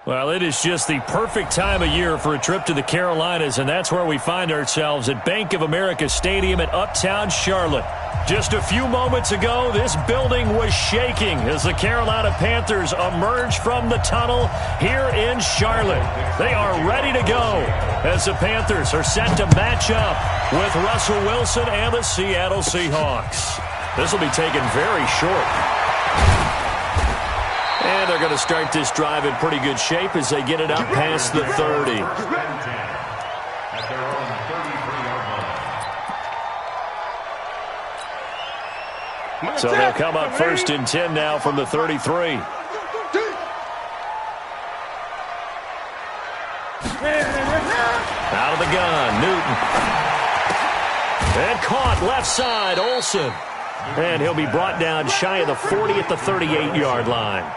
Well, it is just the perfect time of year for a trip to the Carolinas, and that's where we find ourselves at Bank of America Stadium in Uptown Charlotte. Just a few moments ago, this building was shaking as the Carolina Panthers emerged from the tunnel here in Charlotte. They are ready to go as the Panthers are set to match up with Russell Wilson and the Seattle Seahawks. This will be taken very short. And they're going to start this drive in pretty good shape as they get it up past the 30. So they'll come up 1st and 10 now from the 33. Out of the gun, Newton. And caught left side, Olsen. And he'll be brought down shy of the 40 at the 38-yard line.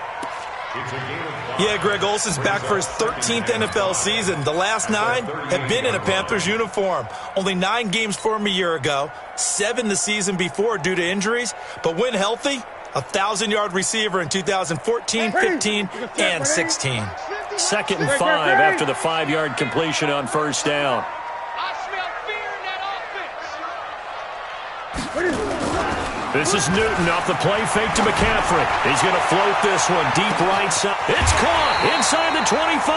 Yeah, Greg, Olsen's back for his 13th NFL season. The last 9 have been in a Panthers uniform. Only 9 games for him a year ago, 7 the season before due to injuries. But when healthy, a 1,000-yard receiver in 2014, 15, and 16. 2nd and 5 after the 5-yard completion on 1st down. This is Newton off the play fake to McCaffrey. He's going to float this one deep right side. It's caught inside the 25.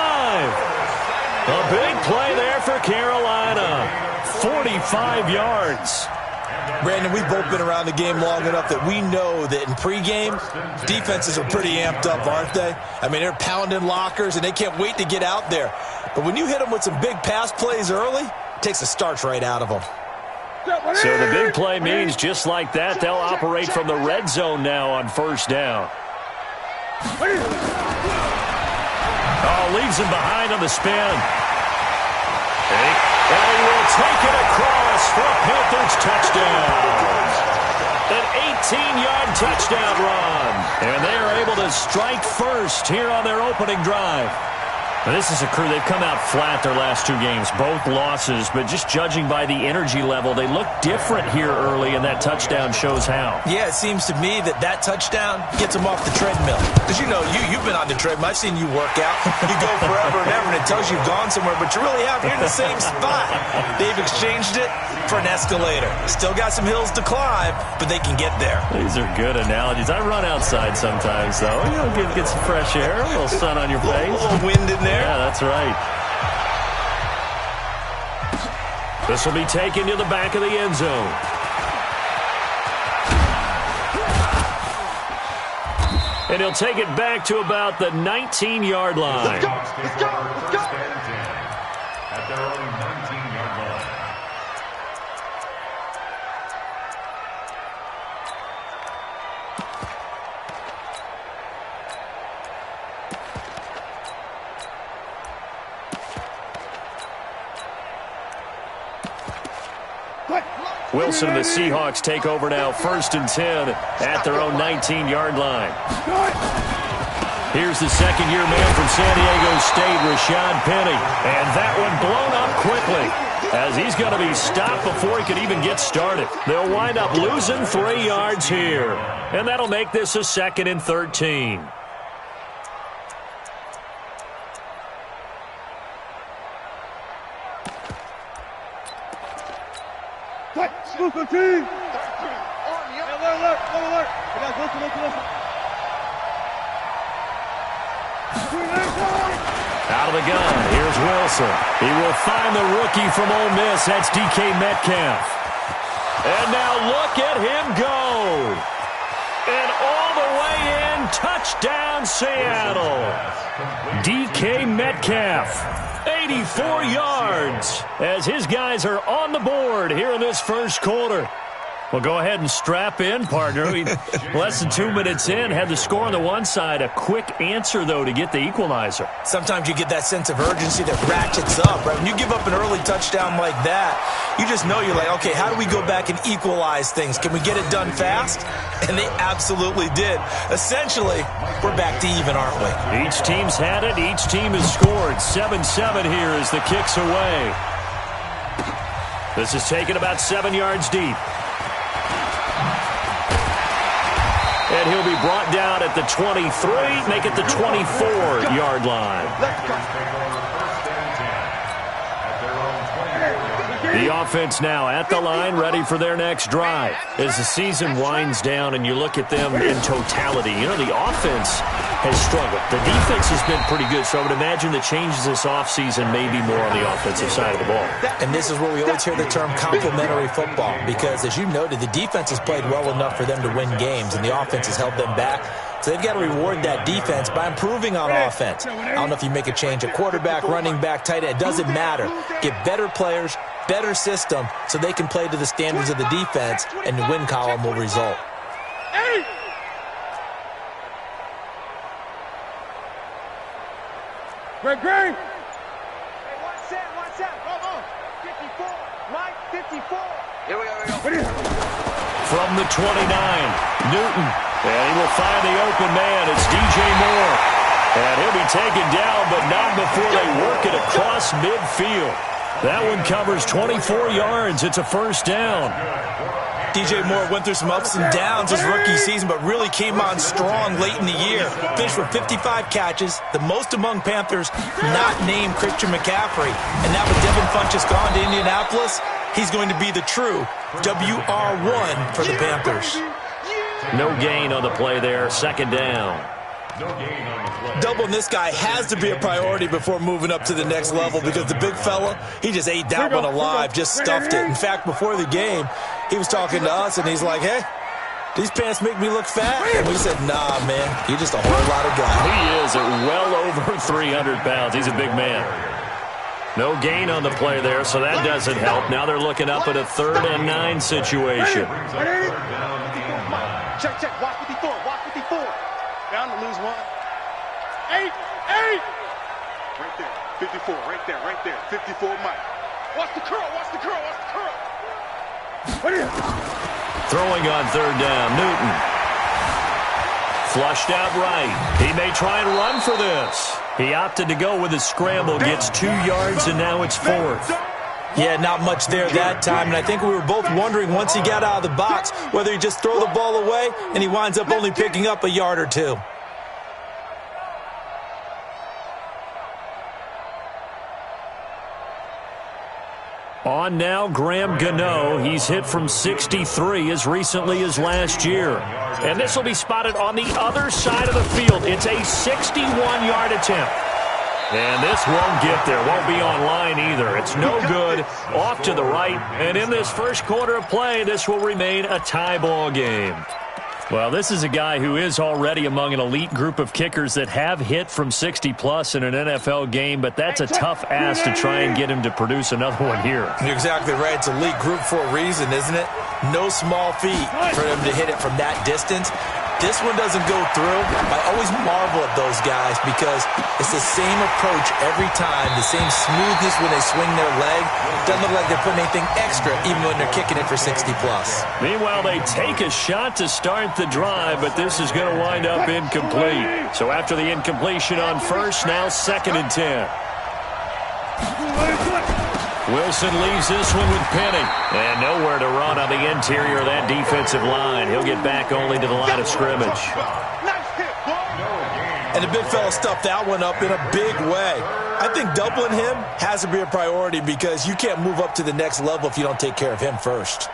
A big play there for Carolina. 45 yards. Brandon, we've both been around the game long enough that we know that in pregame, defenses are pretty amped up, aren't they? I mean, they're pounding lockers, and they can't wait to get out there. But when you hit them with some big pass plays early, it takes the starch right out of them. So the big play means just like that, they'll operate from the red zone now on 1st down. Oh, leaves him behind on the spin. And he will take it across for a Panthers touchdown. An 18-yard touchdown run. And they are able to strike first here on their opening drive. Now, this is a crew, they've come out flat their last 2 games, both losses, but just judging by the energy level, they look different here early, and that touchdown shows how. Yeah, it seems to me that touchdown gets them off the treadmill. Because, you know, you've been on the treadmill. I've seen you work out. You go forever and ever, and it tells you you've gone somewhere, but you really have. You're in the same spot. They've exchanged it for an escalator. Still got some hills to climb, but they can get there. These are good analogies. I run outside sometimes, though. You know, get some fresh air, a little sun on your face. A little wind in there. Yeah, that's right. This will be taken to the back of the end zone. And he'll take it back to about the 19-yard line. Let's go. At their own 19-yard line. Wilson and the Seahawks take over now, 1st and 10 at their own 19-yard line. Here's the second-year man from San Diego State, Rashad Penny. And that one blown up quickly as he's going to be stopped before he could even get started. They'll wind up losing 3 yards here. And that'll make this a 2nd and 13. Super team! Alert! Out of the gun, here's Wilson. He will find the rookie from Ole Miss. That's DK Metcalf. And now look at him go. And all the way in, touchdown Seattle. DK Metcalf. 84 yards as his guys are on the board here in this first quarter. Well, go ahead and strap in, partner. Less than 2 minutes in, had the score on the one side. A quick answer, though, to get the equalizer. Sometimes you get that sense of urgency that ratchets up, right? When you give up an early touchdown like that, you just know you're like, okay, how do we go back and equalize things? Can we get it done fast? And they absolutely did. Essentially, we're back to even, aren't we? Each team's had it. Each team has scored. 7-7 here as the kick's away. This is taken about 7 yards deep. And And he'll be brought down at the 23, make it the 24-yard line. The offense now at the line, ready for their next drive. As the season winds down and you look at them in totality, you know, the offense has struggled. The defense has been pretty good, so I would imagine the changes this offseason may be more on the offensive side of the ball. And this is where we always hear the term complementary football, because as you noted, the defense has played well enough for them to win games, and the offense has held them back. So they've got to reward that defense by improving on offense. I don't know if you make a change at quarterback, running back, tight end. It doesn't matter. Get better players, better system, so they can play to the standards of the defense, and the win column will result. Greg! Hey, one set. Come on. 54. Mike, 54. Here we go. From the 29, Newton. And he will find the open man. It's DJ Moore. And he'll be taken down, but not before they work it across midfield. That one covers 24 yards. It's a first down. DJ Moore went through some ups and downs his rookie season, but really came on strong late in the year. Finished with 55 catches, the most among Panthers not named Christian McCaffrey. And now with Devin Funchess gone to Indianapolis, he's going to be the true WR1 for the Panthers. No gain on the play there. Second down. Doubling this guy has to be a priority before moving up to the next level, because the big fella, he just ate that one alive, just stuffed it. In fact, before the game, he was talking to us, and he's like, hey, these pants make me look fat? And we said, nah, man, you're just a whole lot of guy. He is at well over 300 pounds. He's a big man. No gain on the play there, so that doesn't help. Now they're looking up at a 3rd and 9 situation. Check. Watch 54. Down to lose one. 8. Right there. 54. Right there. 54, Mike. Watch the curl. Throwing on 3rd down, Newton. Flushed out right. He may try and run for this. He opted to go with a scramble, gets 2 yards, and now it's 4th. Yeah, not much there that time, and I think we were both wondering once he got out of the box whether he'd just throw the ball away, and he winds up only picking up a yard or 2. On now, Graham Gano. He's hit from 63 as recently as last year. And this will be spotted on the other side of the field. It's a 61-yard attempt. And this won't get there. Won't be on line either. It's no good. Off to the right. And in this first quarter of play, this will remain a tie ball game. Well, this is a guy who is already among an elite group of kickers that have hit from 60-plus in an NFL game, but that's a tough ask to try and get him to produce another one here. You're exactly right. It's elite group for a reason, isn't it? No small feat for him to hit it from that distance. This one doesn't go through. I always marvel at those guys because it's the same approach every time, the same smoothness when they swing their leg. Doesn't look like they're putting anything extra even when they're kicking it for 60-plus. Meanwhile, they take a shot to start the drive, but this is going to wind up incomplete. So after the incompletion on first, now 2nd and 10. Wilson leaves this one with Penny. And nowhere to run on the interior of that defensive line. He'll get back only to the line of scrimmage. And the big fella stuffed that one up in a big way. I think doubling him has to be a priority because you can't move up to the next level if you don't take care of him first.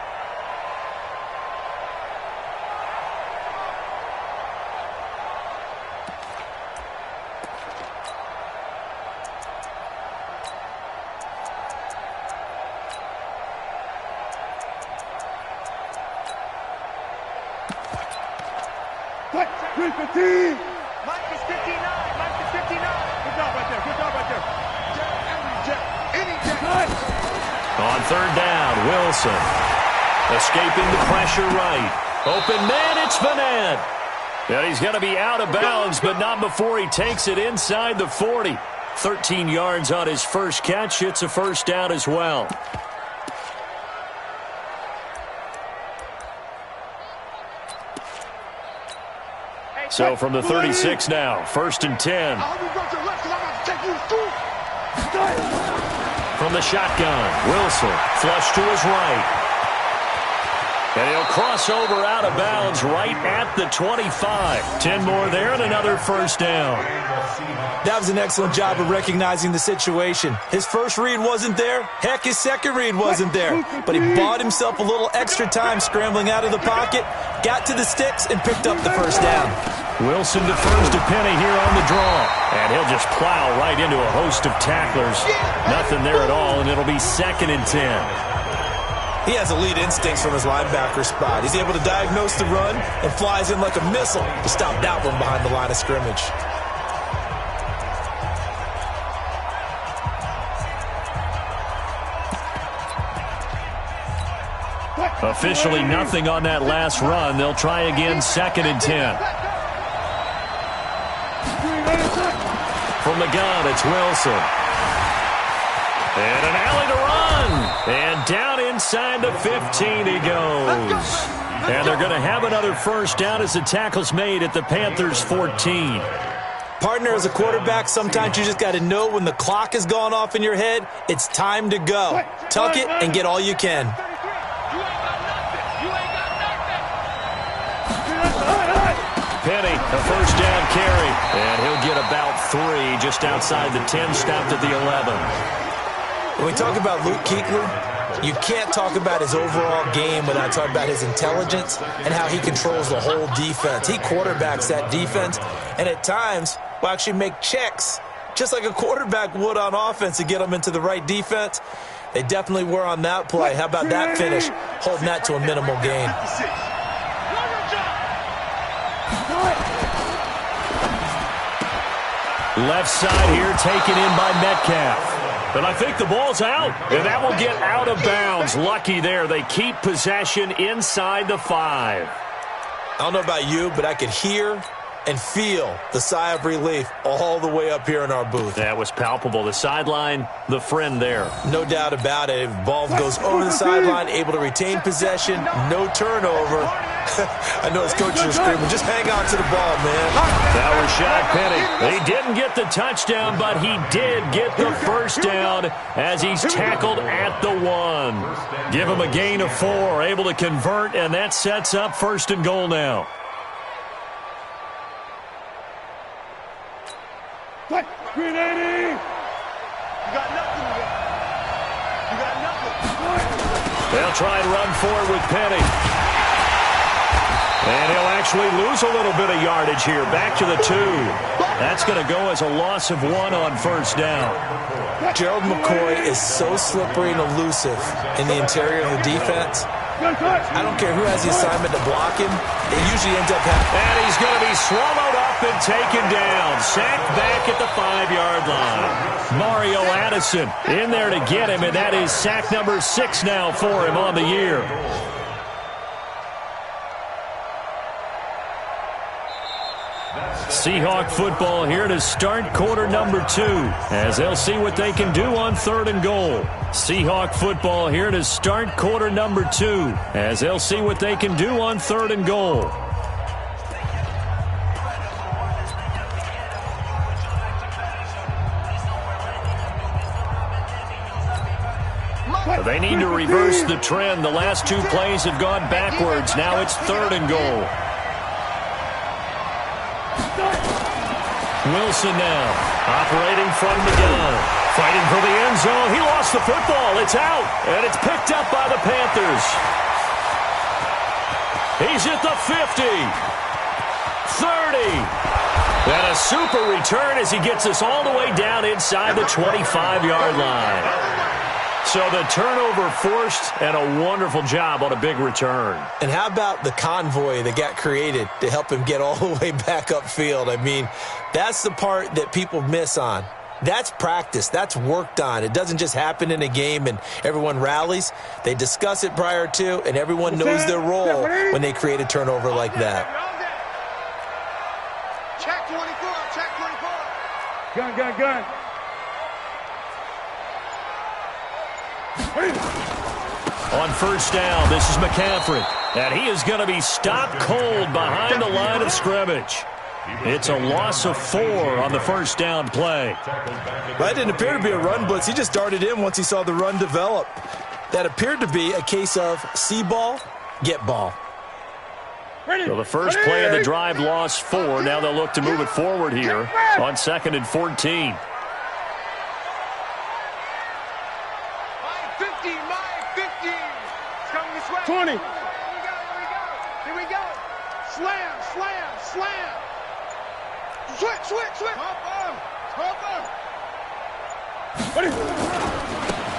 Mike is 59. Mike is 59. Good job right there. Any Jack. On 3rd down, Wilson. Escaping the pressure right. Open man, it's Vanette. And he's going to be out of bounds, but not before he takes it inside the 40. 13 yards on his first catch. It's a first down as well. So from the 36 now, 1st and 10. From the shotgun, Wilson, flush to his right. And he'll cross over out of bounds right at the 25. 10 more there and another first down. That was an excellent job of recognizing the situation. His first read wasn't there. Heck, his second read wasn't there. But he bought himself a little extra time scrambling out of the pocket, got to the sticks, and picked up the first down. Wilson defers to Penny here on the draw. And he'll just plow right into a host of tacklers. Nothing there at all, and it'll be 2nd and 10. He has elite instincts from his linebacker spot. He's able to diagnose the run and flies in like a missile to stop that one behind the line of scrimmage. Officially nothing on that last run. They'll try again, 2nd and 10. From the gun, it's Wilson. And an alley to run. And down inside the 15 he goes. And they're going to have another first down as the tackle's made at the Panthers' 14. Partner, as a quarterback, sometimes you just got to know when the clock has gone off in your head, it's time to go. Tuck it and get all you can. Penny, a first down carry. And he'll get about 3 just outside the 10, stopped at the 11. When we talk about Luke Kuechly, you can't talk about his overall game without talking about his intelligence and how he controls the whole defense. He quarterbacks that defense, and at times will actually make checks just like a quarterback would on offense to get them into the right defense. They definitely were on that play. How about that finish, holding that to a minimal gain? Left side here taken in by Metcalf. But I think the ball's out, and that will get out of bounds. Lucky there. They keep possession inside the 5. I don't know about you, but I could hear and feel the sigh of relief all the way up here in our booth. That was palpable. The sideline, the friend there. No doubt about it. If the ball goes over the sideline, able to retain possession, no turnover. I know his coaches are screaming, just hang on to the ball, man. That was Rashad Penny. He didn't get the touchdown, but he did get the first down as he's tackled at the 1. Give him a gain of 4, able to convert, and that sets up 1st and goal now. Green 80! You got nothing. You got nothing. They'll try and run forward with Penny. And he'll actually lose a little bit of yardage here. Back to the 2. That's going to go as a loss of 1 on first down. Gerald McCoy is so slippery and elusive in the interior of the defense. I don't care who has the assignment to block him. It usually ends up happening. And he's going to be swallowed up and taken down. Sacked back at the 5-yard line. Mario Addison in there to get him, and that is sack number 6 now for him on the year. Seahawk football here to start quarter number 2 as they'll see what they can do on 3rd and goal. Seahawk football here to start quarter number 2 as they'll see what they can do on 3rd and goal. They need to reverse the trend. The last 2 plays have gone backwards. Now it's 3rd and goal. Wilson now, operating from the gun. Fighting for the end zone. He lost the football. It's out, and it's picked up by the Panthers. He's at the 50. 30. And a super return as he gets us all the way down inside the 25-yard line. So the turnover forced, and a wonderful job on a big return. And how about the convoy that got created to help him get all the way back upfield? I mean, that's the part that people miss on. That's practice. That's worked on. It doesn't just happen in a game and everyone rallies. They discuss it prior to, and everyone knows their role when they create a turnover like that. Check 24. Check 24. Gun. On first down, this is McCaffrey. And he is going to be stopped cold behind the line of scrimmage. It's a loss of 4 on the first down play. That didn't appear to be a run blitz. He just darted in once he saw the run develop. That appeared to be a case of see ball, get ball. So the first play of the drive lost 4. Now they'll look to move it forward here on 2nd and 14. 20. Here we go. Slam. Switch.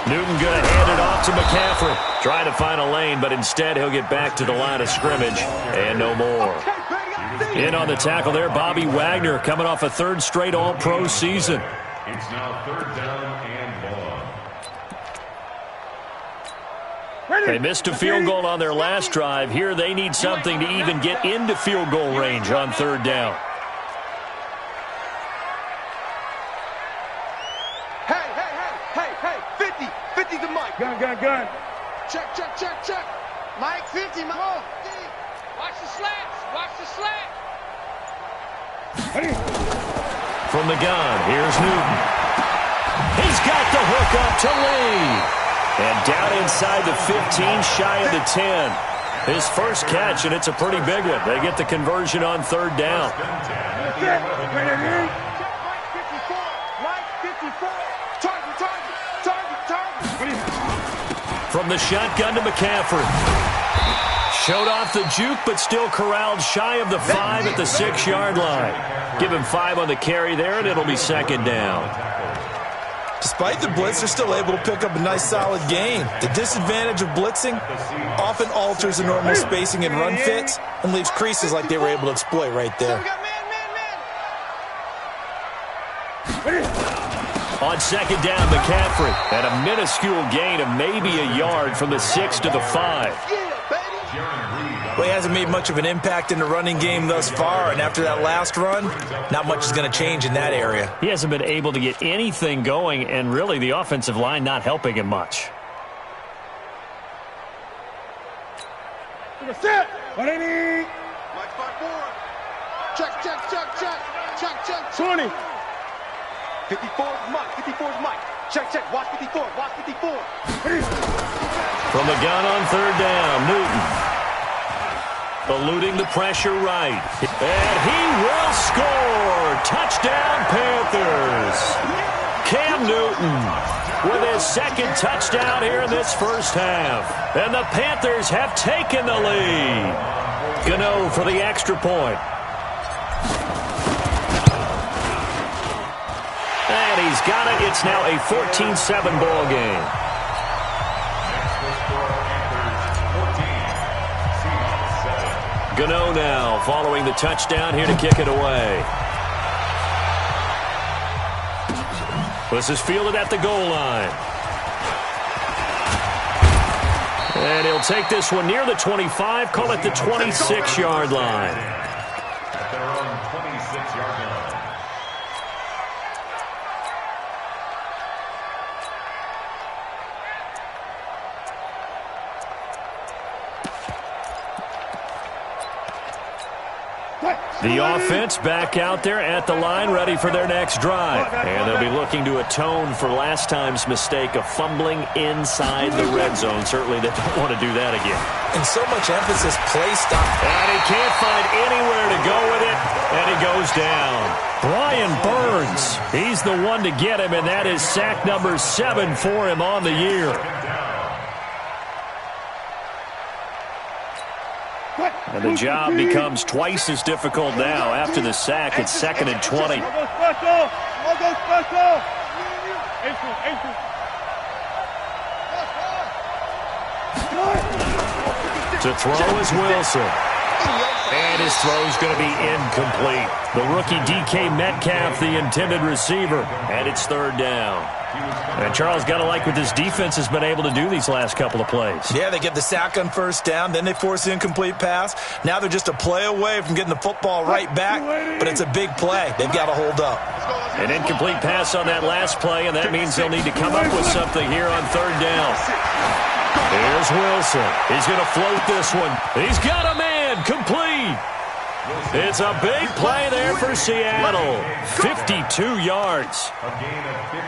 Newton going to hand it off to McCaffrey. Trying to find a lane, but instead he'll get back to the line of scrimmage. And no more. In on the tackle there, Bobby Wagner, coming off a 3rd straight All-Pro season. It's now 3rd down and long. They missed a field goal on their last drive. Here they need something to even get into field goal range on 3rd down. Hey, 50 to Mike. Gun. Check. Mike, 50, Mike. Watch the slats. From the gun, here's Newton. He's got the hook up to Lee. And down inside the 15, shy of the 10. His first catch, and it's a pretty big one. They get the conversion on 3rd down. From the shotgun to McCaffrey. Showed off the juke, but still corralled shy of the 5 at the 6-yard line. Give him 5 on the carry there, and it'll be 2nd down. Despite the blitz, they're still able to pick up a nice, solid gain. The disadvantage of blitzing often alters the normal spacing and run fits and leaves creases like they were able to exploit right there. On 2nd down, McCaffrey. And a minuscule gain of maybe a yard from the 6 to the 5. Well, he hasn't made much of an impact in the running game thus far, and after that last run, not much is going to change in that area. He hasn't been able to get anything going, and really the offensive line not helping him much. Set. 180. Mike 5-4. Check. 20. 54 is Mike. Check. Watch 54. From the gun on 3rd down, Newton. Eluding the pressure right. And he will score! Touchdown, Panthers! Cam Newton with his 2nd touchdown here in this first half. And the Panthers have taken the lead. Gano for the extra point. And he's got it. It's now a 14-7 ball game. Gano now following the touchdown here to kick it away. This is fielded at the goal line. And he'll take this one near the 25, call it the 26-yard line. At their own 26-yard line. The offense back out there at the line, ready for their next drive. And they'll be looking to atone for last time's mistake of fumbling inside the red zone. Certainly they don't want to do that again. And so much emphasis placed on... And he can't find anywhere to go with it, and he goes down. Brian Burns, he's the one to get him, and that is sack number 7 for him on the year. And the job becomes twice as difficult now after the sack. It's 2nd and 20. To throw is Wilson. And his throw's going to be incomplete. The rookie DK Metcalf, the intended receiver. And it's 3rd down. And Charles, got to like what this defense has been able to do these last couple of plays. Yeah, they get the sack on 1st down, then they force the incomplete pass. Now they're just a play away from getting the football right back, but it's a big play. They've got to hold up. An incomplete pass on that last play, and that means they'll need to come up with something here on 3rd down. Here's Wilson. He's going to float this one. He's got a man complete. It's a big play there for Seattle. 52 yards.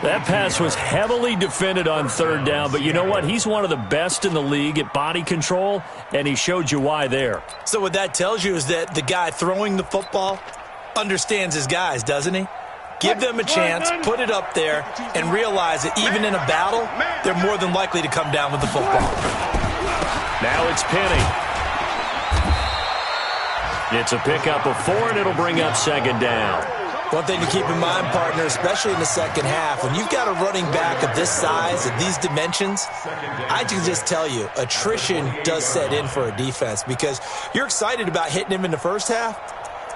That pass was heavily defended on third down, but you know what? He's one of the best in the league at body control, and he showed you why there. So what that tells you is that the guy throwing the football understands his guys, doesn't he? Give them a chance, put it up there, and realize that even in a battle, they're more than likely to come down with the football. Now it's Penny. It's a pickup of 4, and it'll bring up second down. One thing to keep in mind, partner, especially in the second half, when you've got a running back of this size, of these dimensions, I can just tell you, attrition does set in for a defense because you're excited about hitting him in the first half.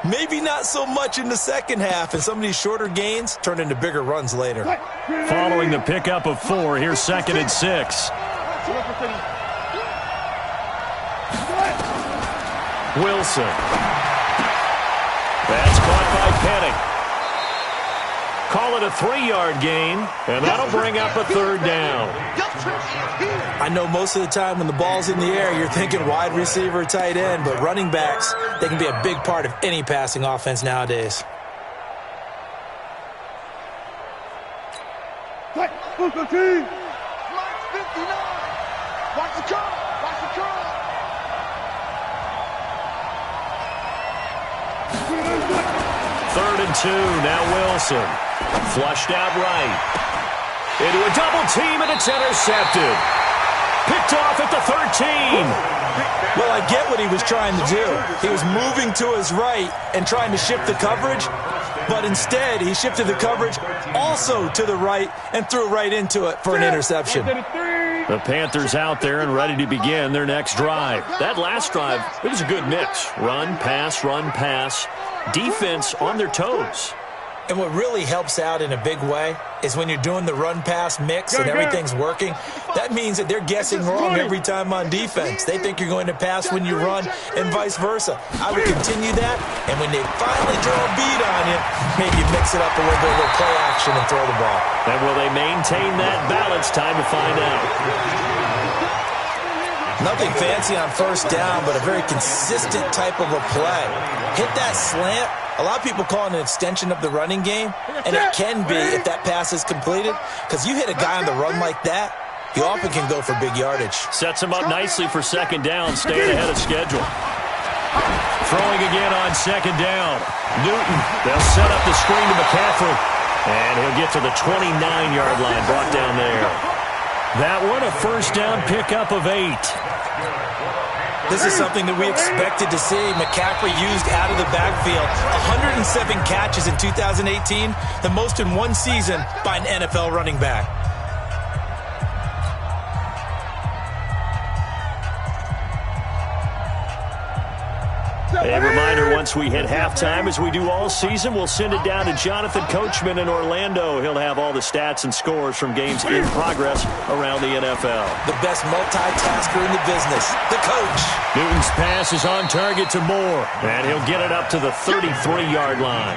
Maybe not so much in the second half, and some of these shorter gains turn into bigger runs later. Following the pickup of 4, here's 2nd and 6. Wilson. That's caught by Penny. Call it a 3-yard gain, and that'll bring up a third down. I know most of the time when the ball's in the air, you're thinking wide receiver, tight end, but running backs, they can be a big part of any passing offense nowadays. Watch the curl. Watch the curl. 3rd and 2, now Wilson. Flushed out right. Into a double team, and it's intercepted. Picked off at the 13. Well, I get what he was trying to do. He was moving to his right and trying to shift the coverage, but instead he shifted the coverage also to the right and threw right into it for an interception. The Panthers out there and ready to begin their next drive. That last drive, it was a good mix. Run, pass, defense on their toes. And what really helps out in a big way is when you're doing the run-pass mix and everything's working, that means that they're guessing wrong every time on defense. They think you're going to pass when you run and vice versa. I would continue that, and when they finally draw a bead on you, maybe mix it up a little bit, a little play action and throw the ball. And will they maintain that balance? Time to find out. Nothing fancy on first down, but a very consistent type of a play. Hit that slant. A lot of people call it an extension of the running game, and it can be if that pass is completed, because you hit a guy on the run like that, he often can go for big yardage. Sets him up nicely for second down, staying ahead of schedule. Throwing again on second down. Newton, they'll set up the screen to McCaffrey, and he'll get to the 29-yard line, brought down there. That one, a first down pickup of 8. This is something that we expected to see. McCaffrey used out of the backfield. 107 catches in 2018, the most in one season by an NFL running back. A reminder, once we hit halftime, as we do all season, we'll send it down to Jonathan Coachman in Orlando. He'll have all the stats and scores from games in progress around the NFL. The best multitasker in the business, the coach. Newton's pass is on target to Moore, and he'll get it up to the 33-yard line.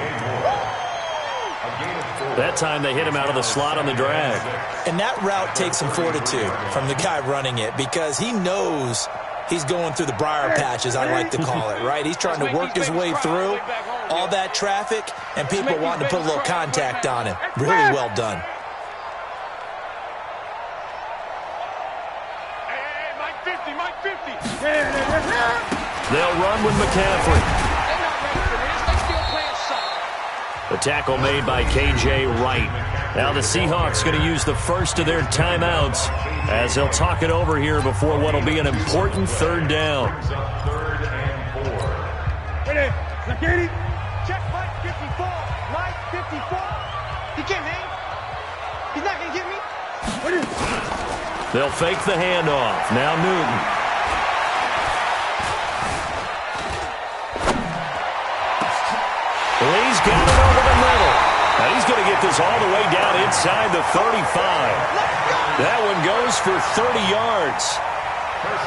That time they hit him out of the slot on the drag. And that route takes some fortitude from the guy running it because he knows he's going through the briar patches, I like to call it, right? He's trying to work his way through all that traffic and people wanting to put a little contact on him. Really well done. Hey, Mike 50, Mike 50. They'll run with McCaffrey. They're not ready for this. They still playing soft. The tackle made by K.J. Wright. Now the Seahawks going to use the first of their timeouts as they'll talk it over here before what will be an important third down. Ready, Zakiri. Check Mike 54. Mike 54. He can't hang. He's not going to get me. Ready. They'll fake the handoff. Now Newton. Lee's got it over the middle. Now he's going to get this all the way down inside the 35. That one goes for 30 yards.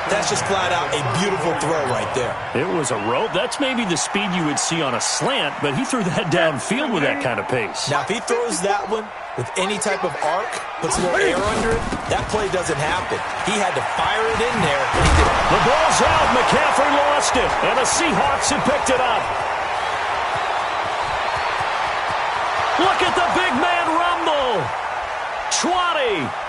That's just flat out a beautiful throw right there. It was a rope. That's maybe the speed you would see on a slant, but he threw that downfield with that kind of pace. Now, if he throws that one with any type of arc, puts a little air under it, that play doesn't happen. He had to fire it in there, and he did. The ball's out. McCaffrey lost it, and the Seahawks have picked it up. Look at the big man rumble. 20.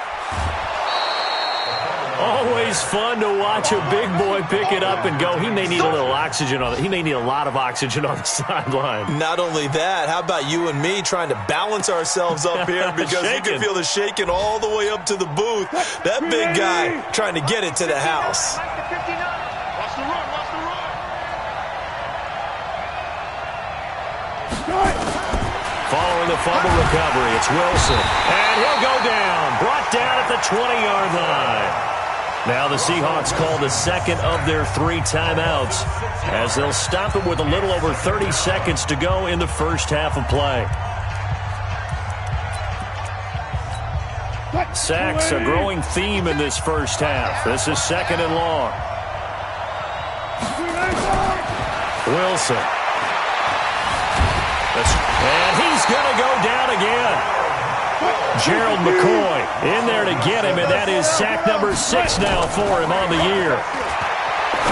Always fun to watch a big boy pick it up and go. He may need a little oxygen on it. He may need a lot of oxygen on the sideline. Not only that, how about you and me trying to balance ourselves up here because you can feel the shaking all the way up to the booth. That big guy trying to get it to the house. Watch the run, watch the run. Following the fumble recovery, it's Wilson. And he'll go down. Brought down at the 20-yard line. Now the Seahawks call the second of their 3 timeouts as they'll stop it with a little over 30 seconds to go in the first half of play. Sacks, a growing theme in this first half. This is 2nd and long. Wilson. And he's going to go down again. Gerald McCoy in there to get him, and that is sack number 6 now for him on the year.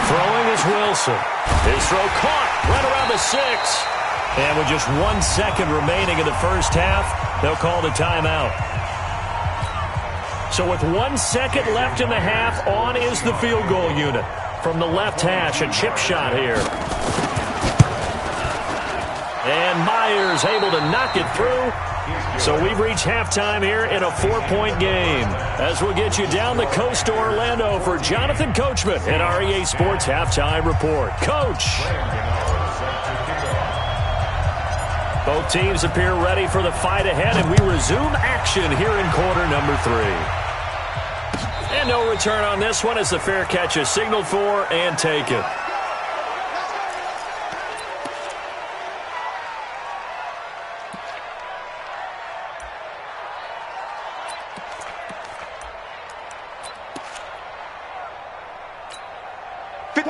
Throwing is Wilson. His throw caught right around the 6. And with just 1 second remaining in the first half, they'll call the timeout. So with 1 second left in the half, on is the field goal unit. From the left hash, a chip shot here. And Myers able to knock it through. So we've reached halftime here in a 4-point game. As we'll get you down the coast to Orlando for Jonathan Coachman at REA Sports Halftime Report. Coach. Both teams appear ready for the fight ahead, and we resume action here in quarter number 3. And no return on this one as the fair catch is signaled for and taken.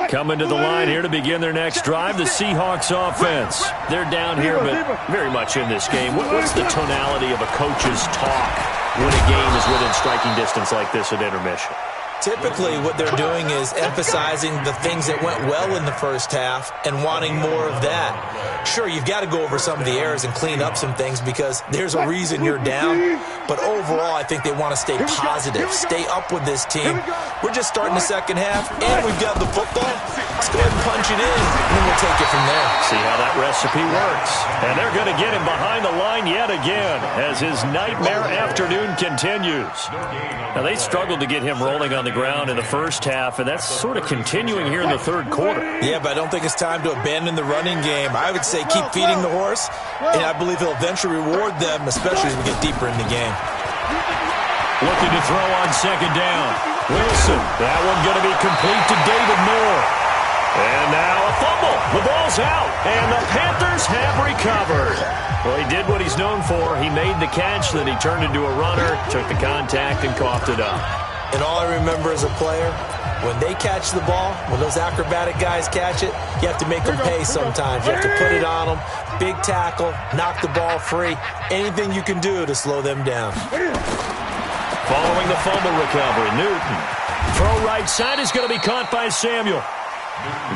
Coming to the line here to begin their next drive, the Seahawks offense. They're down here, but very much in this game. What's the tonality of a coach's talk when a game is within striking distance like this at intermission? Typically, what they're doing is emphasizing the things that went well in the first half and wanting more of that. Sure, you've got to go over some of the errors and clean up some things because there's a reason you're down. But overall, I think they want to stay positive, stay up with this team. We're just starting the second half, and we've got the football. Let's go ahead and punch it in, and then we'll take it from there. See how that recipe works. And they're going to get him behind the line yet again as his nightmare afternoon continues. Now, they struggled to get him rolling on the ground in the first half, and that's sort of continuing here in the third quarter. Yeah, but I don't think it's time to abandon the running game. I would say keep feeding the horse, and I believe he'll eventually reward them, especially as we get deeper in the game. Looking to throw on second down. Wilson, that one going to be complete to David Moore. And now a fumble. The ball's out, and the Panthers have recovered. Well, he did what he's known for. He made the catch, then he turned into a runner, took the contact, and coughed it up. And all I remember as a player, when they catch the ball, when those acrobatic guys catch it, you have to make them pay sometimes. You have to put it on them, big tackle, knock the ball free, anything you can do to slow them down. Following the fumble recovery, Newton. Throw right side is going to be caught by Samuel.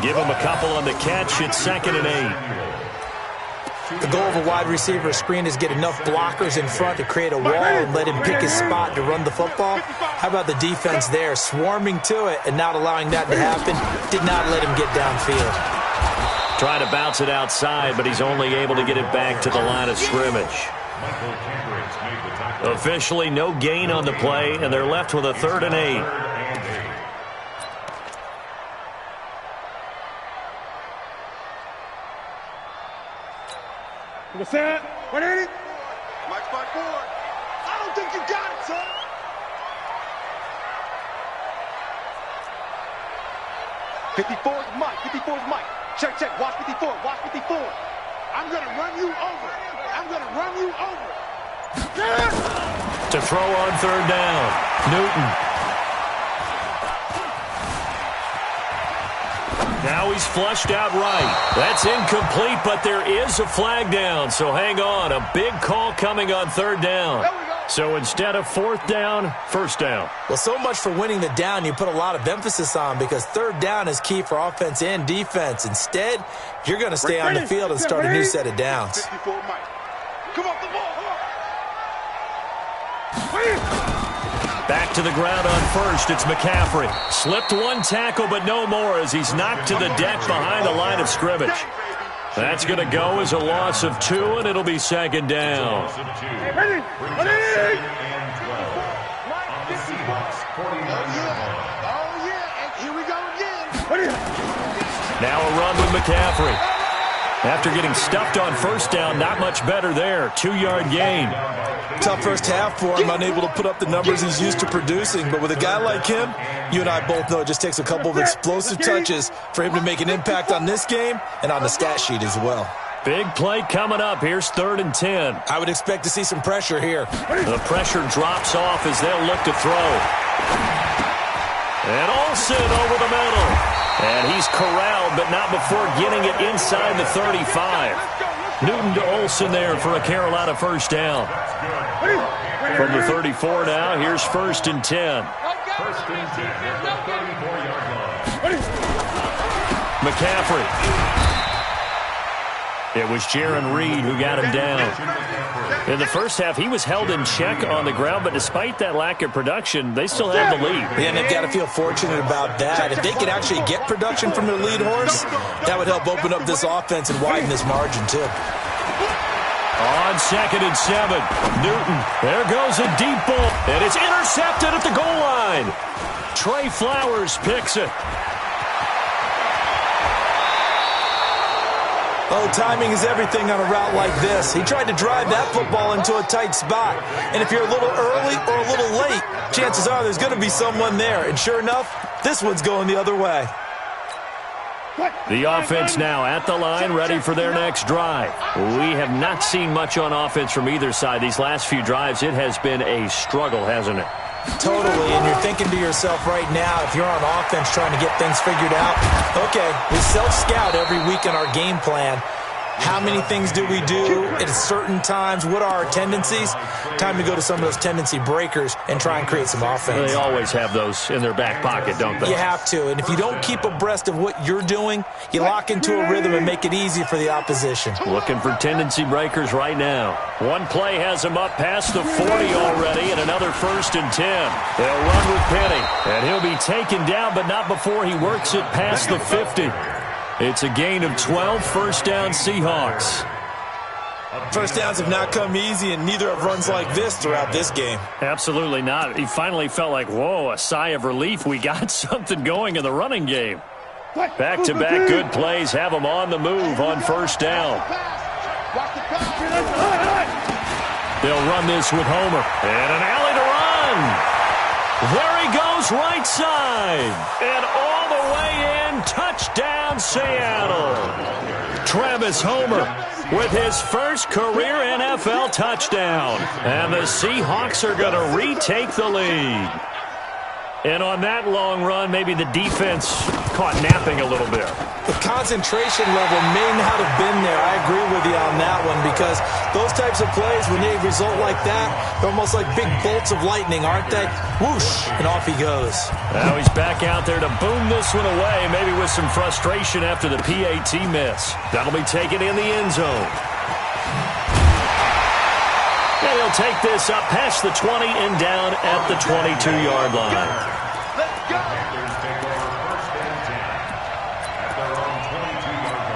Give him a couple on the catch. It's 2nd and 8. The goal of a wide receiver screen is get enough blockers in front to create a wall and let him pick his spot to run the football. How about the defense there, swarming to it and not allowing that to happen? Did not let him get downfield. Trying to bounce it outside, but he's only able to get it back to the line of scrimmage. Officially, no gain on the play, and they're left with a 3rd and 8. What's that? What is it? Mike spot forward. I don't think you got it, son. '54 is Mike. 54 is Mike. Check, check. Watch 54. Watch 54. I'm going to run you over. I'm going to run you over. To throw on 3rd down, Newton. Now he's flushed out right. That's incomplete, but there is a flag down, so hang on. A big call coming on third down. So instead of fourth down, first down. Well, so much for winning the down you put a lot of emphasis on, because third down is key for offense and defense. Instead, you're going to stay on the field and start a new set of downs. 54 Mike. Come off the ball. Back to the ground on first. It's McCaffrey. Slipped one tackle, but no more as he's knocked to the deck behind the line of scrimmage. That's going to go as a loss of 2, and it'll be second down. And 12. On the Seahawks, 49-yard Oh, yeah. And here we go again. Now a run with McCaffrey. After getting stuffed on first down, not much better there. 2-yard gain. Tough first half for him, unable to put up the numbers he's used to producing. But with a guy like him, you and I both know it just takes a couple of explosive touches for him to make an impact on this game and on the stat sheet as well. Big play coming up. Here's 3rd and 10. I would expect to see some pressure here. The pressure drops off as they'll look to throw. And Olsen over the middle. And he's corralled, but not before getting it inside the 35. Newton to Olsen there for a Carolina first down. From the 34 now, here's 1st and 10. First and 10 at the 34-yard line. McCaffrey. It was Jaron Reed who got him down. In the first half, he was held in check on the ground, but despite that lack of production, they still have the lead. Yeah, and they've got to feel fortunate about that. If they could actually get production from their lead horse, that would help open up this offense and widen this margin, too. On 2nd and 7, Newton. There goes a deep ball, and it's intercepted at the goal line. Trey Flowers picks it. Oh, timing is everything on a route like this. He tried to drive that football into a tight spot. And if you're a little early or a little late, chances are there's going to be someone there. And sure enough, this one's going the other way. The offense now at the line, ready for their next drive. We have not seen much on offense from either side. These last few drives, it has been a struggle, hasn't it? Totally, and you're thinking to yourself right now, if you're on offense trying to get things figured out, okay, we self-scout every week in our game plan. How many things do we do at certain times? What are our tendencies? Time to go to some of those tendency breakers and try and create some offense. They always have those in their back pocket, don't they? You have to, and if you don't keep abreast of what you're doing, you lock into a rhythm and make it easy for the opposition. Looking for tendency breakers right now. One play has him up past the 40 already, and another 1st and 10. They'll run with Penny, and he'll be taken down, but not before he works it past the 50. It's a gain of 12, first down Seahawks. First downs have not come easy, and neither have runs like this throughout this game. Absolutely not. He finally felt like, whoa, a sigh of relief. We got something going in the running game. Back-to-back good plays have him on the move on first down. They'll run this with Homer. And an alley to run. There he goes, right side. And all the way in, touchdown Seattle. Travis Homer with his first career NFL touchdown. And the Seahawks are going to retake the lead. And on that long run, maybe the defense caught napping a little bit. The concentration level may not have been there. I agree with you on that one, because those types of plays, when they result like that, they're almost like big bolts of lightning, aren't they? Whoosh, and off he goes. Now he's back out there to boom this one away, maybe with some frustration after the PAT miss. That'll be taken in the end zone. And he'll take this up past the 20 and down at the 22-yard line. Let's go. Panthers take over first and 10 at their own 22-yard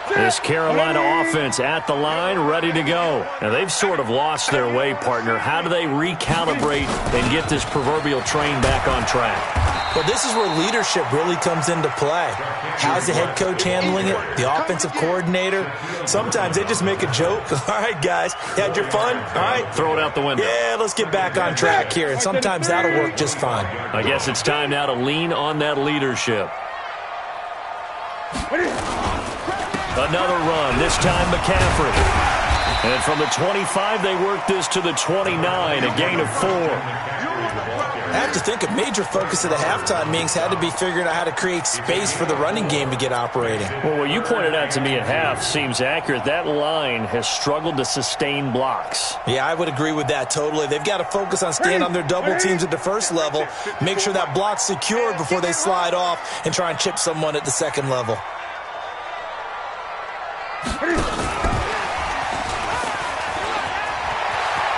line. This Carolina offense at the line, ready to go. Now, they've sort of lost their way, partner. How do they recalibrate and get this proverbial train back on track? Well, this is where leadership really comes into play. How's the head coach handling it? The offensive coordinator? Sometimes they just make a joke. All right, guys, you had your fun? All right. Throw it out the window. Yeah, let's get back on track here, and sometimes that'll work just fine. I guess it's time now to lean on that leadership. Another run, this time McCaffrey. And from the 25, they work this to the 29, a gain of 4. I have to think a major focus of the halftime meetings had to be figuring out how to create space for the running game to get operating. Well, what you pointed out to me at half seems accurate. That line has struggled to sustain blocks. Yeah, I would agree with that totally. They've got to focus on staying on their double teams at the first level, make sure that block's secured before they slide off and try and chip someone at the second level.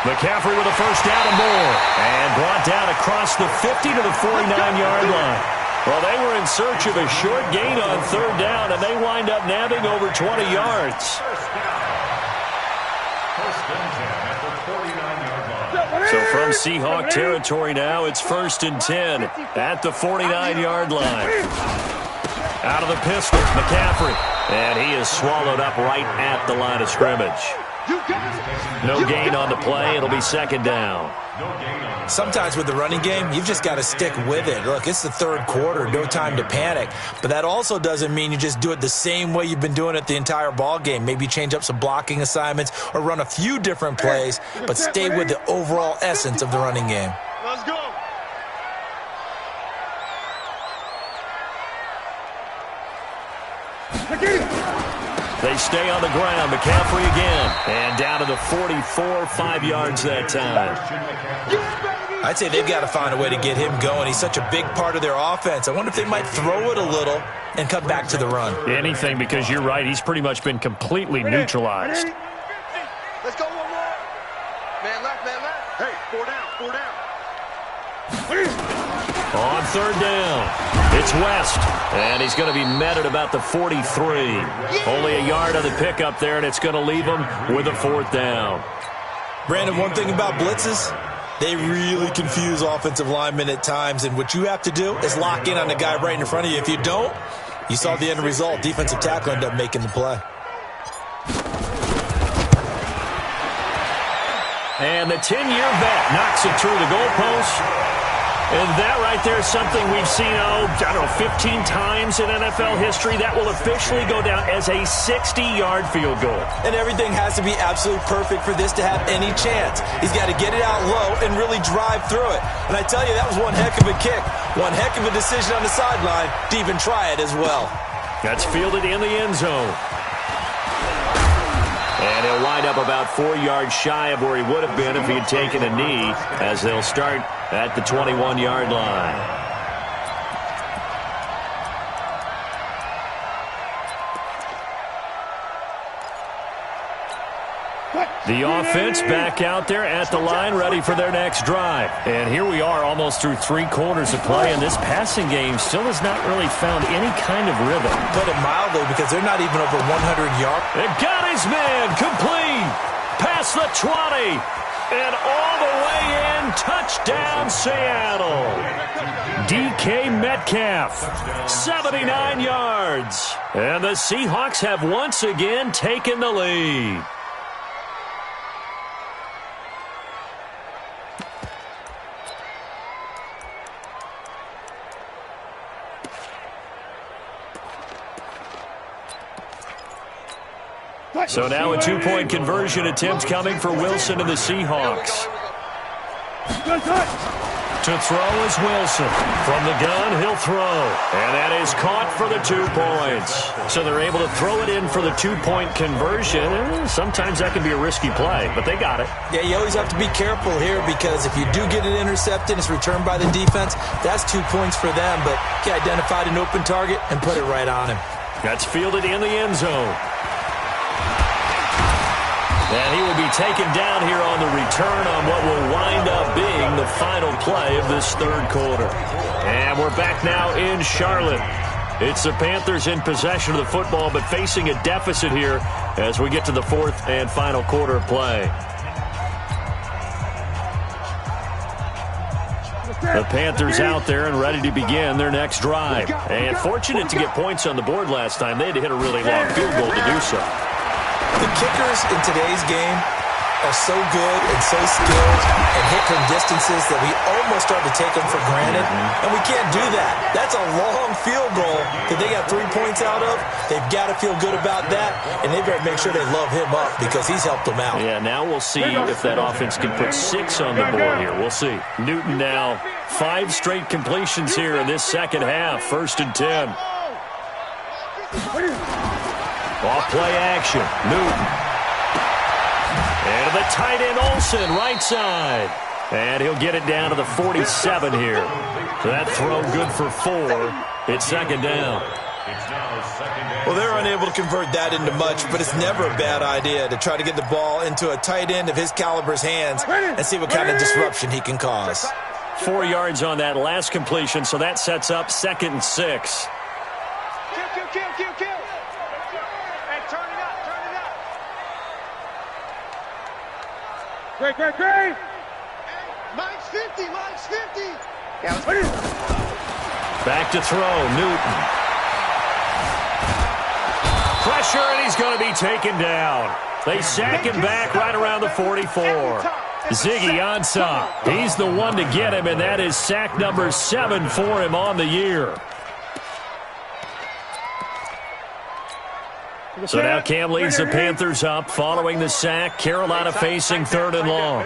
McCaffrey with a first down and more. And brought down across the 50 to the 49-yard line. Well, they were in search of a short gain on third down, and they wind up nabbing over 20 yards. So from Seahawk territory now, it's 1st and 10 at the 49-yard line. Out of the pistol, McCaffrey. And he is swallowed up right at the line of scrimmage. No gain on the play. It'll be 2nd down. Sometimes with the running game, you've just got to stick with it. Look, it's the 3rd quarter, no time to panic. But that also doesn't mean you just do it the same way you've been doing it the entire ball game. Maybe change up some blocking assignments or run a few different plays, but stay with the overall essence of the running game. Let's go. They stay on the ground. McCaffrey again. And down to the 44, 5 yards that time. I'd say they've got to find a way to get him going. He's such a big part of their offense. I wonder if they might throw it a little and cut back to the run. Anything, because you're right. He's pretty much been completely neutralized. Let's go one more. Man left, man left. Hey, 4 down, 4 down. On 3rd down, it's West, and he's going to be met at about the 43. Only a yard on the pickup there, and it's going to leave him with a 4th down. Brandon, one thing about blitzes, they really confuse offensive linemen at times, and what you have to do is lock in on the guy right in front of you. If you don't, you saw the end result. Defensive tackle ended up making the play. And the 10-year vet knocks it through the goalpost. And that right there is something we've seen, 15 times in NFL history. That will officially go down as a 60-yard field goal. And everything has to be absolutely perfect for this to have any chance. He's got to get it out low and really drive through it. And I tell you, that was one heck of a kick. One heck of a decision on the sideline to even try it as well. That's fielded in the end zone. And he'll wind up about 4 yards shy of where he would have been if he had taken a knee, as they'll start at the 21-yard line. The offense back out there at the line, ready for their next drive. And here we are almost through 3 quarters of play, and this passing game still has not really found any kind of rhythm. Put it mildly, because they're not even over 100 yards. It got his man complete. Past the 20. And all the way in. Touchdown, Seattle. DK Metcalf, 79 yards. And the Seahawks have once again taken the lead. So now a 2-point conversion attempt coming for Wilson and the Seahawks. To throw is Wilson. From the gun, he'll throw. And that is caught for the 2 points. So they're able to throw it in for the 2-point conversion. Sometimes that can be a risky play, but they got it. Yeah, you always have to be careful here, because if you do get it intercepted, it's returned by the defense, that's 2 points for them. But he identified an open target and put it right on him. That's fielded in the end zone. And he will be taken down here on the return on what will wind up being the final play of this 3rd quarter. And we're back now in Charlotte. It's the Panthers in possession of the football, but facing a deficit here as we get to the 4th and final quarter of play. The Panthers out there and ready to begin their next drive. And fortunate to get points on the board last time. They had to hit a really long field goal to do so. The kickers in today's game are so good and so skilled and hit from distances that we almost start to take them for granted, and we can't do that. That's a long field goal that they got 3 points out of. They've got to feel good about that, and they better make sure they love him up because he's helped them out. Yeah, now we'll see if that offense can put 6 on the board here. We'll see. Newton now 5 straight completions here in this second half. 1st and 10. Off play action. Newton. And to the tight end Olsen, right side. And he'll get it down to the 47 here. So that throw good for 4. It's 2nd down. Well, they're unable to convert that into much, but it's never a bad idea to try to get the ball into a tight end of his caliber's hands and see what kind of disruption he can cause. 4 yards on that last completion, so that sets up 2nd and 6. Kill. Hey, turn it up. Great. Mine's 50. Yeah, let's put it. Back to throw, Newton. Pressure, and he's going to be taken down. They sack him back right around the 44. Ziggy Ansah, he's the one to get him, and that is sack number 7 for him on the year. So now Cam leads the Panthers up following the sack. Carolina facing 3rd and long.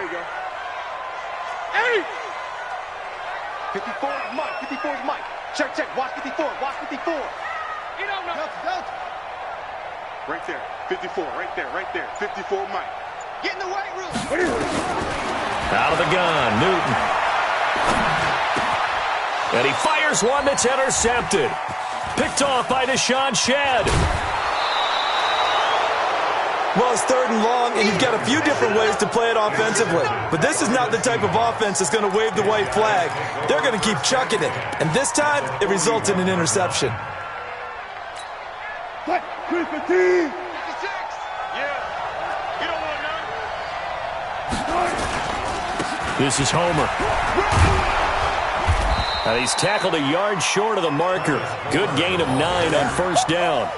54 is Mike. Check. Watch 54. You don't know. Right there. 54. Right there. 54 Mike. Get in the weight room. Out of the gun, Newton. And he fires one that's intercepted. Picked off by Deshaun Shedd. Well, it's 3rd and long, and you've got a few different ways to play it offensively. But this is not the type of offense that's going to wave the white flag. They're going to keep chucking it. And this time, it results in an interception. What? 315. 56. Yeah. You don't want none. This is Homer. He's tackled a yard short of the marker. Good gain of 9 on 1st down.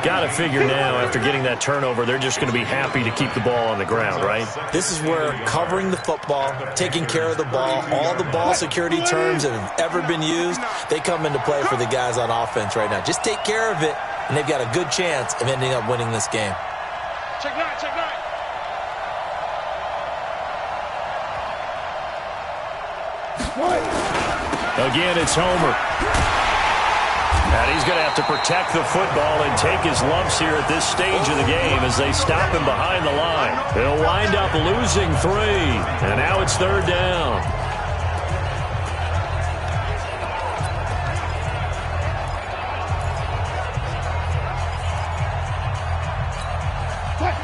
Got to figure now, after getting that turnover, they're just going to be happy to keep the ball on the ground, right? This is where covering the football, taking care of the ball, all the ball security terms that have ever been used, they come into play for the guys on offense right now. Just take care of it, and they've got a good chance of ending up winning this game. Check 9. Again, it's Homer. And he's going to have to protect the football and take his lumps here at this stage of the game as they stop him behind the line. He'll wind up losing 3. And now it's 3rd down.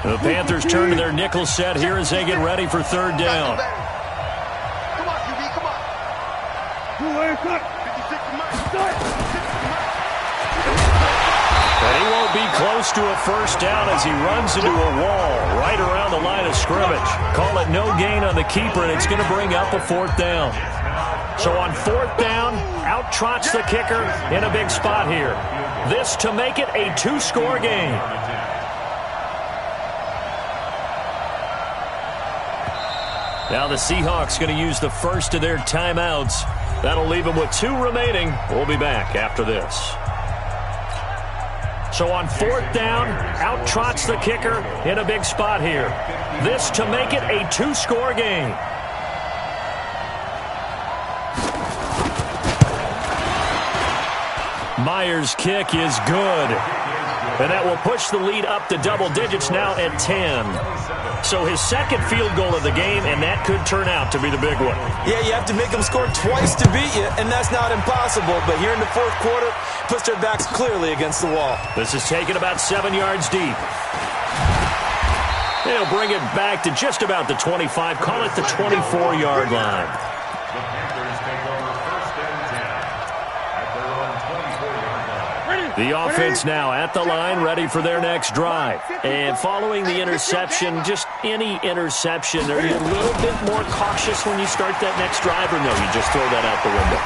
The Panthers turn to their nickel set here as they get ready for 3rd down. Come on, QB, come on. 56 Mike. And he won't be close to a 1st down as he runs into a wall right around the line of scrimmage. Call it no gain on the keeper, and it's going to bring up a 4th down. So on 4th down, out trots the kicker in a big spot here. This to make it a 2-score game. Now the Seahawks going to use the first of their timeouts. That'll leave them with 2 remaining. We'll be back after this. So on 4th down, out trots the kicker in a big spot here. This to make it a 2-score game. Myers' kick is good. And that will push the lead up to double digits now at 10. So his 2nd field goal of the game, and that could turn out to be the big one. Yeah, you have to make them score twice to beat you, and that's not impossible. But here in the 4th quarter, puts their backs clearly against the wall. This is taken about 7 yards deep. They'll bring it back to just about the 25, call it the 24-yard line. The Panthers take over 1st and 10 at their own 24-yard line. The offense now at the line, ready for their next drive. And following the interception, just any interception, are you a little bit more cautious when you start that next drive, or no, you just throw that out the window?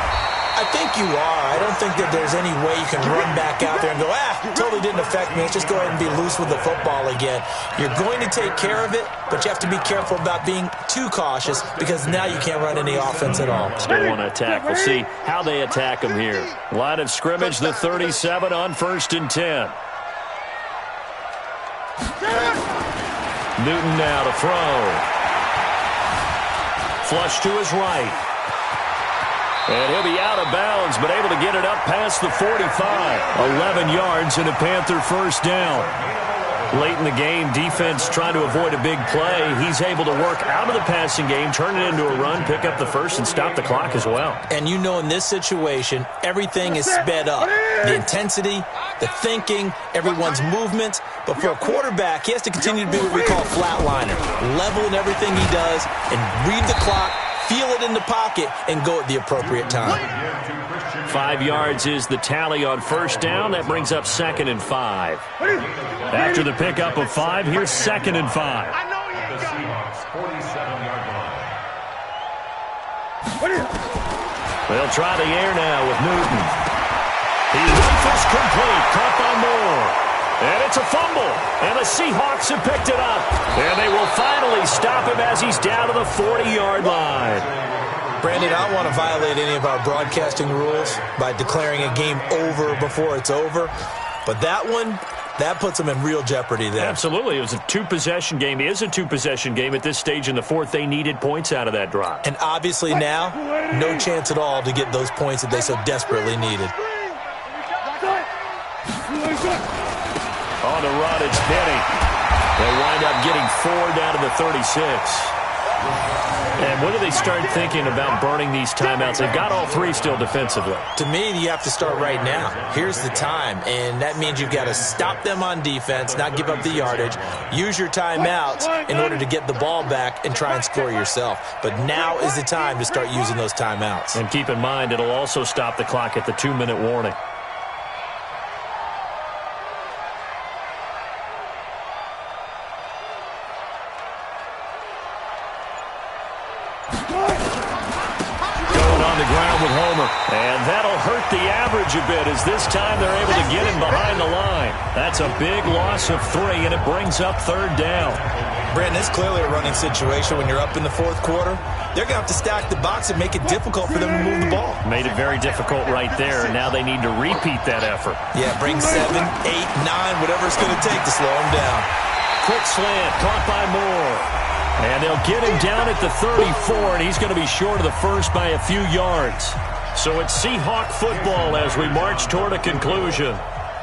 I think you are. I don't think that there's any way you can run back out there and go, totally didn't affect me. Let's just go ahead and be loose with the football again. You're going to take care of it, but you have to be careful about being too cautious because now you can't run any offense at all. Still want to attack. We'll see how they attack them here. Line of scrimmage, the 37 on 1st and 10. Newton now to throw. Flush to his right. And he'll be out of bounds, but able to get it up past the 45. 11 yards and a Panther first down. Late in the game, defense trying to avoid a big play. He's able to work out of the passing game, turn it into a run, pick up the first, and stop the clock as well. And you know in this situation, everything is sped up. The intensity, the thinking, everyone's movement. But for a quarterback, he has to continue to be what we call flatliner. Level in everything he does and read the clock, feel it in the pocket, and go at the appropriate time. 5 yards is the tally on first down. That brings up 2nd and 5. After the pickup of 5, here's 2nd and 5. I know you ain't got Seahawks 47-yard line. They'll try the air now with Newton. He rifles complete, caught by Moore. And it's a fumble, and the Seahawks have picked it up. And they will finally stop him as he's down to the 40-yard line. Brandon, I don't want to violate any of our broadcasting rules by declaring a game over before it's over. But that one, that puts them in real jeopardy there. Absolutely. It was a two-possession game. It is a two-possession game at this stage in the fourth. They needed points out of that drop. And obviously now, no chance at all to get those points that they so desperately needed. On the run, it's Penny. They wind up getting 4 down to the 36. And when do they start thinking about burning these timeouts? They've got all 3 still defensively. To me, you have to start right now. Here's the time, and that means you've got to stop them on defense, not give up the yardage, use your timeouts in order to get the ball back and try and score yourself. But now is the time to start using those timeouts. And keep in mind, it'll also stop the clock at the 2-minute warning. And that'll hurt the average a bit as this time they're able to get him behind the line. That's a big loss of 3, and it brings up 3rd down. Brandon, it's clearly a running situation when you're up in the 4th quarter. They're going to have to stack the box and make it difficult for them to move the ball. Made it very difficult right there, and now they need to repeat that effort. Yeah, bring 7, 8, 9, whatever it's going to take to slow him down. Quick slant, caught by Moore. And they'll get him down at the 34, and he's going to be short of the first by a few yards. So it's Seahawk football as we march toward a conclusion.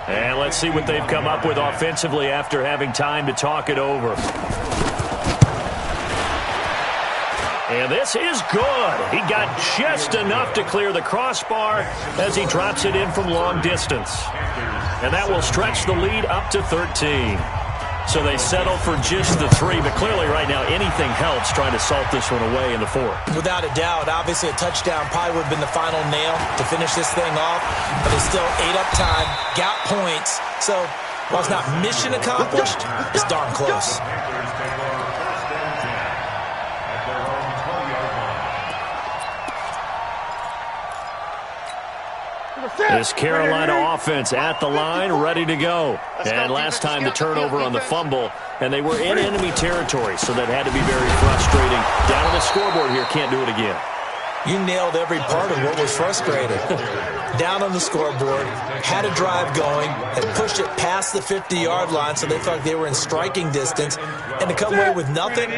And let's see what they've come up with offensively after having time to talk it over. And this is good. He got just enough to clear the crossbar as he drops it in from long distance. And that will stretch the lead up to 13. So they settle for just the 3, but clearly right now anything helps trying to salt this one away in the 4th. Without a doubt, obviously a touchdown probably would have been the final nail to finish this thing off, but it's still ate up time, got points. So while it's not mission accomplished, it's darn close. This Carolina offense at the line, ready to go. And last time the turnover on the fumble, and they were in enemy territory, so that had to be very frustrating. Down on the scoreboard here, can't do it again. You nailed every part of what was frustrating. Down on the scoreboard, had a drive going, had pushed it past the 50-yard line, so they felt like they were in striking distance, and to come away with nothing,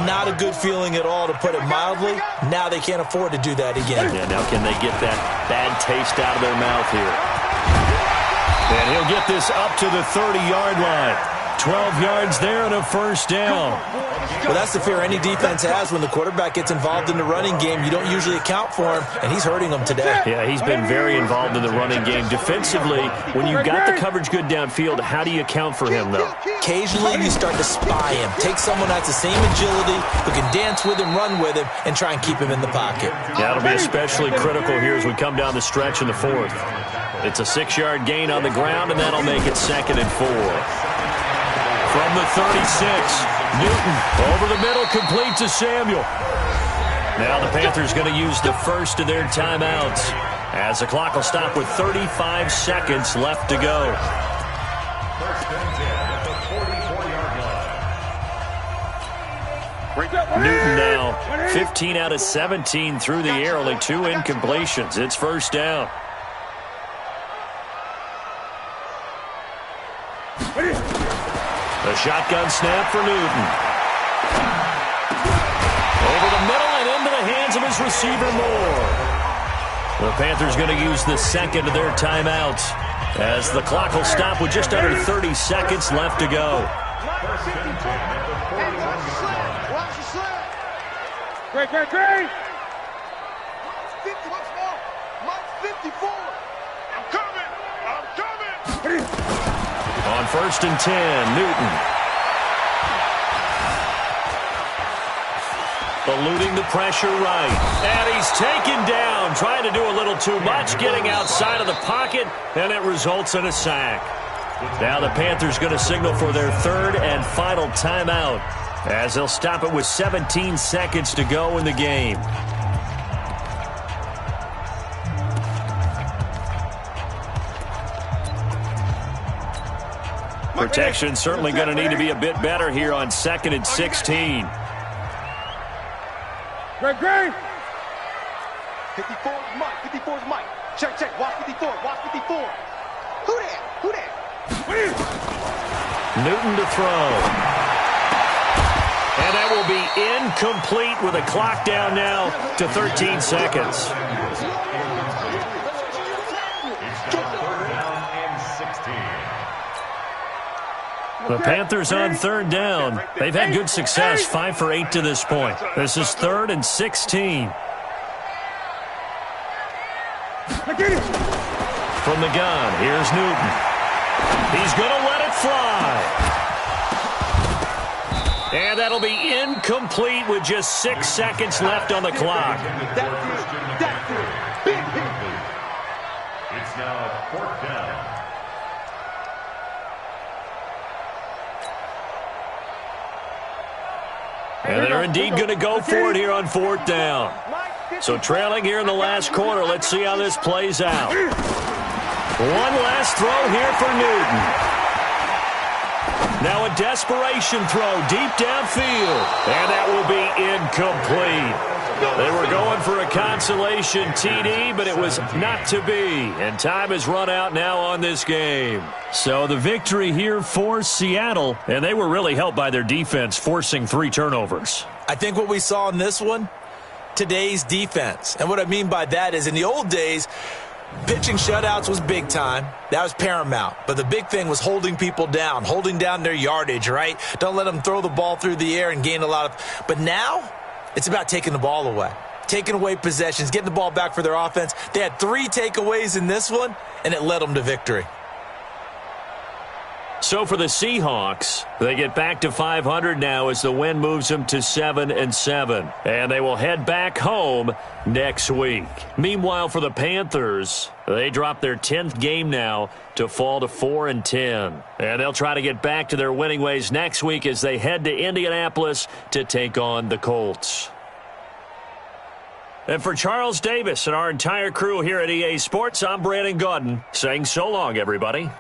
not a good feeling at all, to put it mildly. Now they can't afford to do that again. Yeah, now can they get that bad taste out of their mouth here? And he'll get this up to the 30-yard line. 12 yards there and a first down. Well, that's the fear any defense has when the quarterback gets involved in the running game. You don't usually account for him, and he's hurting them today. Yeah, he's been very involved in the running game. Defensively, when you've got the coverage good downfield, how do you account for him, though? Occasionally, you start to spy him. Take someone that has the same agility, who can dance with him, run with him, and try and keep him in the pocket. That'll be especially critical here as we come down the stretch in the 4th. It's a 6-yard gain on the ground, and that'll make it 2nd and 4. From the 36, Newton over the middle, complete to Samuel. Now the Panthers going to use the first of their timeouts as the clock will stop with 35 seconds left to go. First and 10 at the 44-yard line. Newton now 15 out of 17 through the air, only 2 incompletions. It's first down. The shotgun snap for Newton. Over the middle and into the hands of his receiver Moore. The Panthers going to use the second of their timeouts as the clock will stop with just under 30 seconds left to go. First and 10 at the 41-yard line. Watch the slip. Great. 50 once more. Mike 54. I'm coming. On first and 10, Newton. Eluding the pressure right. And he's taken down, trying to do a little too much, getting outside of the pocket, and it results in a sack. Now the Panthers going to signal for their third and final timeout as they'll stop it with 17 seconds to go in the game. Protection certainly going to need to be a bit better here on 2nd and 16. Great. 54 is Mike. 54 is Mike. Check. Watch 54. Watch 54. Who that? Newton to throw. And that will be incomplete with a clock down now to 13 seconds. The Panthers on third down. They've had good success, 5 for 8 to this point. This is 3rd and 16. From the gun, here's Newton. He's going to let it fly. And that'll be incomplete with just 6 seconds left on the clock. That's it. Big hit. It's now 4th down. And they're indeed going to go for it here on 4th down. So trailing here in the last quarter, let's see how this plays out. One last throw here for Newton. Now a desperation throw deep downfield. And that will be incomplete. They were going for a consolation TD, but it was not to be. And time has run out now on this game. So the victory here for Seattle, and they were really helped by their defense forcing 3 turnovers. I think what we saw in this one, today's defense. And what I mean by that is in the old days, pitching shutouts was big time. That was paramount. But the big thing was holding people down, holding down their yardage, right? Don't let them throw the ball through the air and gain a lot of. But now it's about taking the ball away, taking away possessions, getting the ball back for their offense. They had 3 takeaways in this one, and it led them to victory. So for the Seahawks, they get back to 500 now as the win moves them to 7-7. And they will head back home next week. Meanwhile, for the Panthers, they drop their 10th game now to fall to 4-10. And they'll try to get back to their winning ways next week as they head to Indianapolis to take on the Colts. And for Charles Davis and our entire crew here at EA Sports, I'm Brandon Gaudin saying so long, everybody.